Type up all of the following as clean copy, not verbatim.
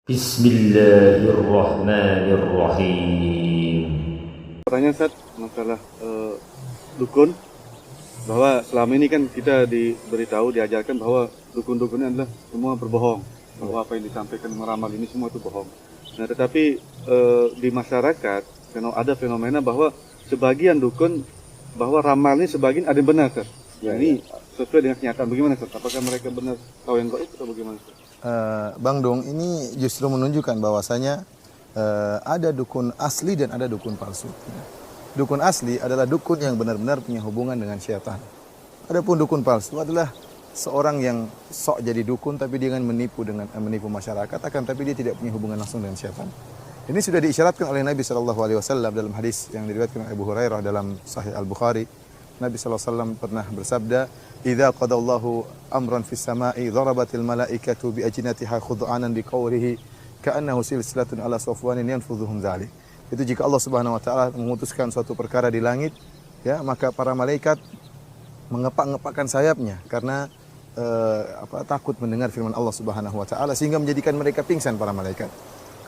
Bismillahirrahmanirrahim. Pertanyaan Ustaz, masalah dukun, bahwa selama ini kan kita diajarkan bahwa dukun-dukun adalah semua berbohong, bahwa apa yang disampaikan meramal ini semua itu bohong. Nah, tetapi di masyarakat ada fenomena bahwa sebagian dukun, bahwa ramalnya sebagian ada yang benar, Ustaz. Ini sesuai dengan kenyataan. Bagaimana, Ustaz? Apakah mereka benar tahu yang gaib atau bagaimana, Ustaz? Bang Dong, ini justru menunjukkan bahwasanya ada dukun asli dan ada dukun palsu. Dukun asli adalah dukun yang benar-benar punya hubungan dengan syaitan. Adapun dukun palsu adalah seorang yang sok jadi dukun tapi dia menipu masyarakat, tapi dia tidak punya hubungan langsung dengan syaitan. Ini sudah diisyaratkan oleh Nabi SAW dalam hadis yang diriwayatkan oleh Abu Hurairah dalam Sahih Al-Bukhari. Nabi SAW pernah bersabda, "Idza qadallahu amran fis sama'i dharabatil malaikatu bi ajnatiha khud'anan bi qawlihi ka'annahu silsilatun ala safwanin yanfudhuhum dzalik." Itu jika Allah Subhanahu wa taala memutuskan suatu perkara di langit, ya, maka para malaikat mengepak-ngepakkan sayapnya karena takut mendengar firman Allah Subhanahu wa taala sehingga menjadikan mereka pingsan para malaikat.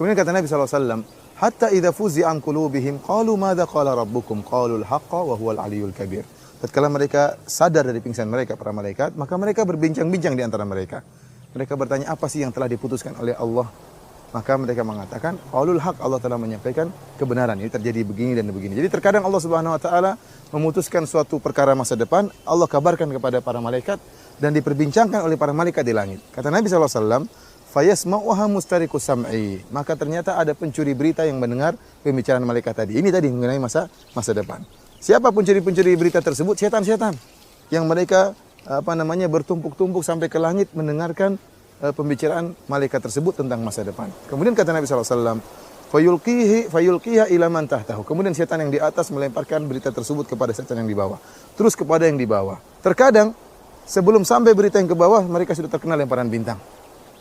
Kemudian kata Nabi SAW, "Hatta idza fuzi'a an qulubihim qalu madza qala rabbukum qalu al-haqqa wa huwal aliyyul kabir." Tatkala mereka sadar dari pingsan mereka para malaikat, maka mereka berbincang-bincang di antara mereka. Mereka bertanya, apa sih yang telah diputuskan oleh Allah? Maka mereka mengatakan, qaulul haq, Allah telah menyampaikan kebenaran. Ini terjadi begini dan begini. Jadi terkadang Allah Subhanahu wa taala memutuskan suatu perkara masa depan, Allah kabarkan kepada para malaikat dan diperbincangkan oleh para malaikat di langit. Kata Nabi SAW, fayasma'uha mustariqus sam'i. Maka ternyata ada pencuri berita yang mendengar pembicaraan malaikat tadi. Ini tadi mengenai masa depan. Siapa pencuri berita tersebut? Setan-setan yang mereka bertumpuk-tumpuk sampai ke langit mendengarkan pembicaraan malaikat tersebut tentang masa depan. Kemudian kata Nabi SAW, fayulqiha ila man tahtahu. Kemudian setan yang di atas melemparkan berita tersebut kepada setan yang di bawah. Terus kepada yang di bawah. Terkadang sebelum sampai berita yang ke bawah, mereka sudah terkena lemparan bintang.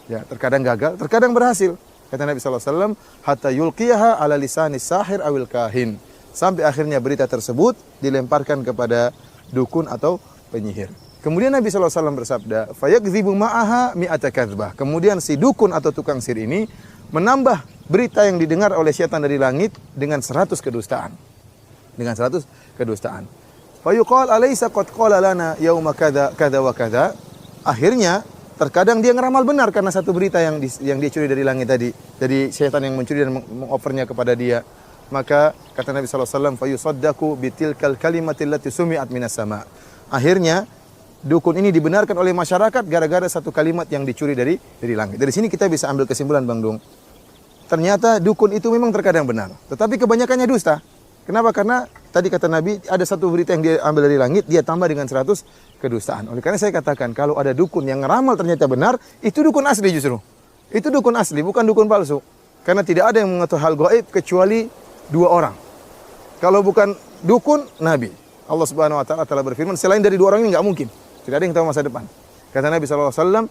Ya, terkadang gagal, terkadang berhasil. Kata Nabi SAW, hatta yulqiha ala lisanis sahir awil kahin. Sampai akhirnya berita tersebut dilemparkan kepada dukun atau penyihir. Kemudian Nabi SAW bersabda, fayakdzibu ma'aha mi'ata kadzbah. Kemudian si dukun atau tukang sihir ini menambah berita yang didengar oleh syaitan dari langit dengan 100 kedustaan. Dengan 100 kedustaan. Fayuqal alaysa qad qala lana yauma kadza kadza wa kadza. Akhirnya terkadang dia ngeramal benar karena satu berita yang dia curi dari langit tadi. Jadi syaitan yang mencuri dan mengopernya kepada dia. Maka kata Nabi SAW, fayusaddaku bitilkal kalimatil lati sumi'at minas sama. Akhirnya dukun ini dibenarkan oleh masyarakat gara-gara satu kalimat yang dicuri dari langit. Dari sini kita bisa ambil kesimpulan, Bang Dung. Ternyata dukun itu memang terkadang benar, tetapi kebanyakannya dusta. Kenapa? Karena tadi kata Nabi ada satu berita yang dia ambil dari langit, dia tambah dengan 100 kedustaan. Oleh karena saya katakan kalau ada dukun yang ngeramal ternyata benar, itu dukun asli justru. Itu dukun asli, bukan dukun palsu. Karena tidak ada yang mengetahui hal gaib kecuali dua orang. Kalau bukan dukun, Nabi. Allah Subhanahu wa taala telah berfirman, selain dari dua orang ini enggak mungkin. Tidak ada yang tahu masa depan. Kata Nabi SAW,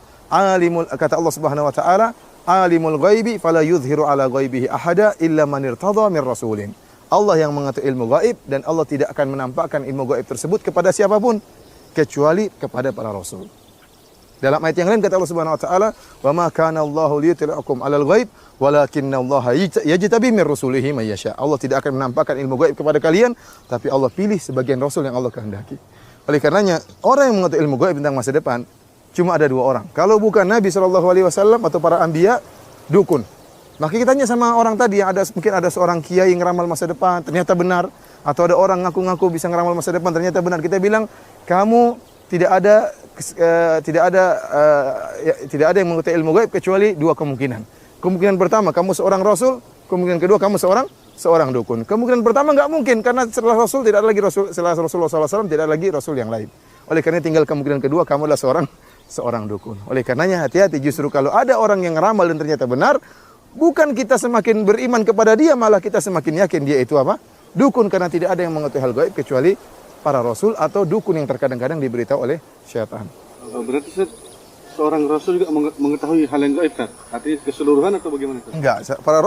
kata Allah Subhanahu wa taala, alimul ghaibi fala yudhiru ala ghaibihi ahada illa man irtada min rasulin. Allah yang mengetahui ilmu gaib dan Allah tidak akan menampakkan ilmu gaib tersebut kepada siapapun kecuali kepada para rasul. Dalam ayat yang lain kata Allah Subhanahu wa taala, "Wa ma kana Allahu liyutli'akum 'alal ghaib, walakinnallaha yajtabi min rusulihi may yasha." Allah tidak akan menampakkan ilmu gaib kepada kalian, tapi Allah pilih sebagian rasul yang Allah kehendaki. Oleh karenanya, orang yang mengetahui ilmu gaib tentang masa depan cuma ada dua orang. Kalau bukan Nabi SAW atau para anbiya, dukun. Maka kita tanya sama orang tadi yang mungkin ada seorang kiai yang ngeramal masa depan, ternyata benar, atau ada orang ngaku-ngaku bisa ngeramal masa depan, ternyata benar. Kita bilang, kamu tidak ada yang mengetahui ilmu gaib kecuali dua kemungkinan. Kemungkinan pertama kamu seorang rasul, kemungkinan kedua kamu seorang dukun. Kemungkinan pertama enggak mungkin karena setelah rasul tidak ada lagi rasul, setelah Rasulullah SAW tidak ada lagi rasul yang lain. Oleh karena tinggal kemungkinan kedua kamu adalah seorang dukun. Oleh karenanya hati-hati, justru kalau ada orang yang ngeramal dan ternyata benar, bukan kita semakin beriman kepada dia, malah kita semakin yakin dia itu apa? Dukun, karena tidak ada yang mengetahui hal gaib kecuali para rasul atau dukun yang terkadang-kadang diberitahu oleh syaitan. Berarti seorang rasul juga mengetahui hal yang gaib, kan? Artinya keseluruhan atau bagaimana? Enggak, para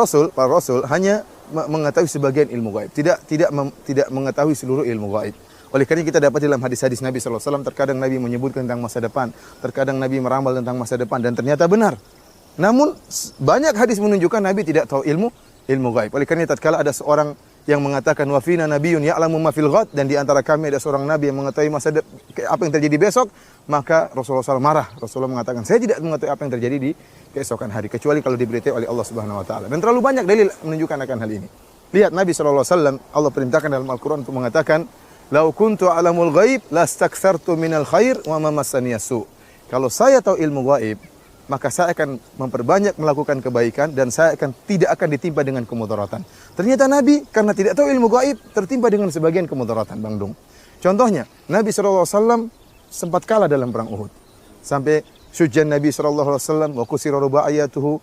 rasul hanya mengetahui sebagian ilmu gaib, tidak mengetahui seluruh ilmu gaib. Oleh karena kita dapat dalam hadis-hadis Nabi SAW, terkadang Nabi menyebutkan tentang masa depan, terkadang Nabi meramal tentang masa depan dan ternyata benar. Namun banyak hadis menunjukkan Nabi tidak tahu ilmu gaib. Oleh karena tatkala ada seorang yang mengatakan wa fina nabiyyun ya'lamu ma fil ghad, dan di antara kami ada seorang nabi yang mengetahui apa yang terjadi besok, maka Rasulullah SAW marah. Rasulullah mengatakan, saya tidak mengetahui apa yang terjadi di keesokan hari kecuali kalau diberitahu oleh Allah Subhanahu wa taala. Dan terlalu banyak dalil menunjukkan akan hal ini. Lihat Nabi SAW, Allah perintahkan dalam Al-Qur'an untuk mengatakan, "Lau kuntu a'lamul ghaib lastakthartu minal khair wa ma massani su." Kalau saya tahu ilmu gaib, maka saya akan memperbanyak melakukan kebaikan dan saya tidak akan ditimpa dengan kemudaratan. Ternyata Nabi karena tidak tahu ilmu gaib tertimpa dengan sebagian kemudaratan, Bang Dung. Contohnya, Nabi SAW sempat kalah dalam perang Uhud. Sampai syujjan Nabi SAW wa kusira rubaiyatuhu,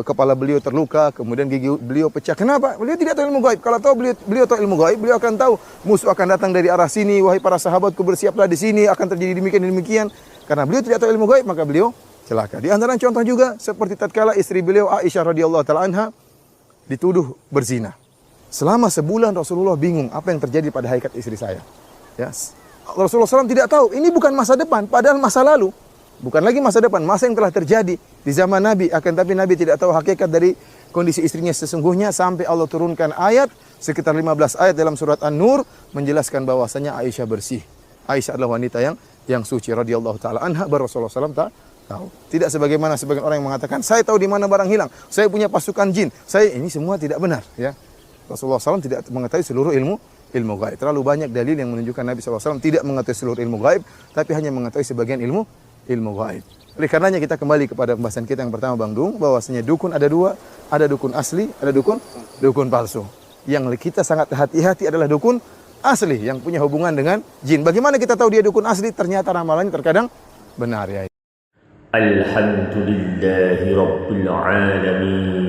kepala beliau terluka, kemudian gigi beliau pecah. Kenapa? Beliau tidak tahu ilmu gaib. Kalau tahu beliau tahu ilmu gaib, beliau akan tahu musuh akan datang dari arah sini, wahai para sahabatku bersiaplah di sini, akan terjadi demikian dan demikian. Karena beliau tidak tahu ilmu gaib, maka beliau celaka. Di antara contoh juga seperti tatkala istri beliau Aisyah radhiyallahu taala anha dituduh berzina. Selama sebulan Rasulullah bingung apa yang terjadi pada hakikat istri saya. Ya. Rasulullah SAW tidak tahu, ini bukan masa depan, padahal masa lalu. Bukan lagi masa depan, masa yang telah terjadi di zaman Nabi. Tapi Nabi tidak tahu hakikat dari kondisi istrinya sesungguhnya sampai Allah turunkan ayat sekitar 15 ayat dalam surat An-Nur menjelaskan bahwasanya Aisyah bersih. Aisyah adalah wanita yang suci radhiyallahu taala anha, baru Rasulullah SAW tahu. Tidak sebagaimana sebagian orang yang mengatakan, saya tahu di mana barang hilang, saya punya pasukan jin, ini semua tidak benar. Ya, Rasulullah SAW tidak mengetahui seluruh ilmu gaib. Terlalu banyak dalil yang menunjukkan Nabi SAW tidak mengetahui seluruh ilmu gaib, tapi hanya mengetahui sebagian ilmu gaib. Oleh karenanya kita kembali kepada pembahasan kita yang pertama, Bang Dung, bahwasanya dukun ada dua, ada dukun asli, ada dukun palsu. Yang kita sangat hati-hati adalah dukun asli yang punya hubungan dengan jin. Bagaimana kita tahu dia dukun asli? Ternyata ramalannya terkadang benar, ya. Alhamdulillahi Rabbil Alamin.